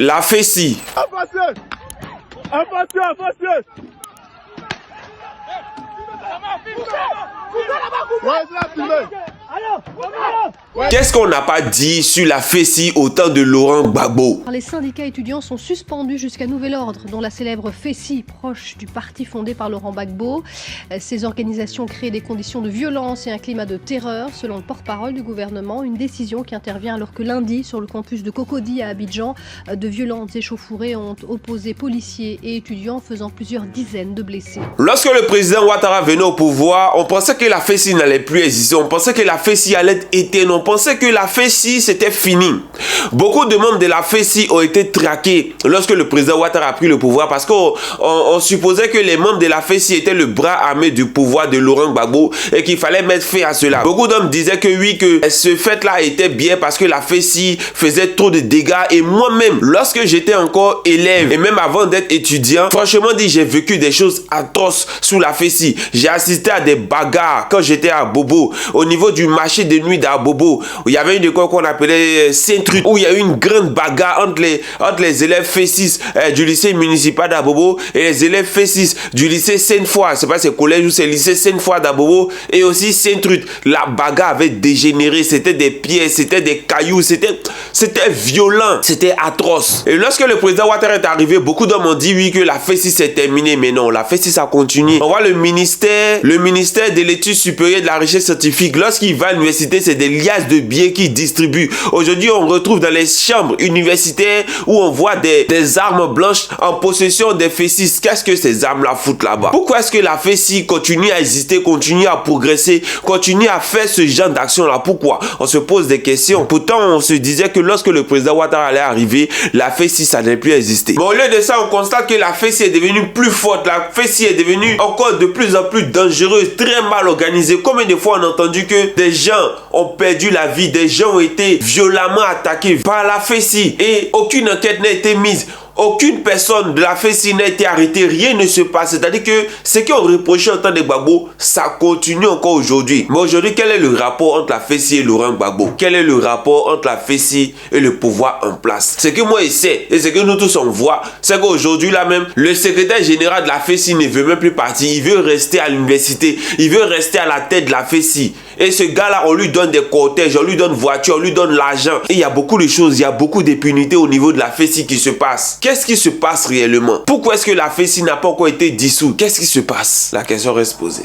La FESI. Qu'est-ce qu'on n'a pas dit sur la FESI au temps de Laurent Gbagbo? Les syndicats étudiants sont suspendus jusqu'à nouvel ordre, dont la célèbre FESI, proche du parti fondé par Laurent Gbagbo. Ces organisations créent des conditions de violence et un climat de terreur, selon le porte-parole du gouvernement. Une décision qui intervient alors que lundi, sur le campus de Cocody à Abidjan, de violentes échauffourées ont opposé policiers et étudiants, faisant plusieurs dizaines de blessés. Lorsque le président Ouattara venait au pouvoir, on pensait que la FESI n'allait plus exister. On pensait que la FESI allait être éteinte. On pensait que la FESI c'était fini. Beaucoup de membres de la FESI ont été traqués lorsque le président Ouattara a pris le pouvoir parce qu'on supposait que les membres de la FESI étaient le bras armé du pouvoir de Laurent Gbagbo et qu'il fallait mettre fin à cela. Beaucoup d'hommes disaient que oui, que ce fait-là était bien parce que la FESI faisait trop de dégâts. Et moi-même, lorsque j'étais encore élève et même avant d'être étudiant, franchement dit, j'ai vécu des choses atroces sous la FESI. J'ai assisté à des bagarres quand j'étais à Bobo, au niveau du marché de nuit d'Abobo. Il y avait une école qu'on appelait Saint-Truc, où il y a eu une grande bagarre entre les élèves FESI du lycée municipal d'Abobo et les élèves FESI du lycée Sainte-Foy. C'est pas ces collèges ou ces lycées Sainte-Foy d'Abobo et aussi Saint-Truc. La bagarre avait dégénéré, c'était des pièces, c'était des cailloux, c'était violent, c'était atroce. Et lorsque le président Ouattara est arrivé, beaucoup d'hommes ont dit oui que la FESI c'est terminé, mais non, la FESI ça continue. On voit le ministère de l'étude supérieure de la recherche scientifique, lorsqu'il va à l'université, c'est des liasses de billets qu'il distribue. Aujourd'hui, on retrouve dans les chambres universitaires où on voit des armes blanches en possession des FESI. Qu'est-ce que ces armes-là foutent là-bas? Pourquoi est-ce que la FESI continue à exister, continue à progresser, continue à faire ce genre d'action-là? Pourquoi? On se pose des questions. Pourtant, on se disait que lorsque le président Ouattara allait arriver, la FESI, ça n'allait plus exister. Mais au lieu de ça, on constate que la FESI est devenue plus forte. La FESI est devenue encore de plus en plus dangereuse, très mal organisée. Combien de fois on a entendu que des gens ont perdu la vie, des gens ont été violemment attaqués par la FESI et aucune enquête n'a été mise. Aucune personne de la FESI n'a été arrêtée, rien ne se passe. C'est-à-dire que ce qu'on reprochait au temps de Gbagbo, ça continue encore aujourd'hui. Mais aujourd'hui, quel est le rapport entre la FESI et Laurent Gbagbo? Quel est le rapport entre la FESI et le pouvoir en place? Ce que moi je sais, et ce que nous tous on voit, c'est qu'aujourd'hui là même, le secrétaire général de la FESI ne veut même plus partir. Il veut rester à l'université, il veut rester à la tête de la FESI. Et ce gars-là, on lui donne des cortèges, on lui donne voiture, on lui donne l'argent. Et il y a beaucoup de choses, il y a beaucoup d'impunité au niveau de la FESI qui se passe. Qu'est-ce qui se passe réellement? Pourquoi est-ce que la FESI n'a pas encore été dissoute? Qu'est-ce qui se passe? La question reste posée.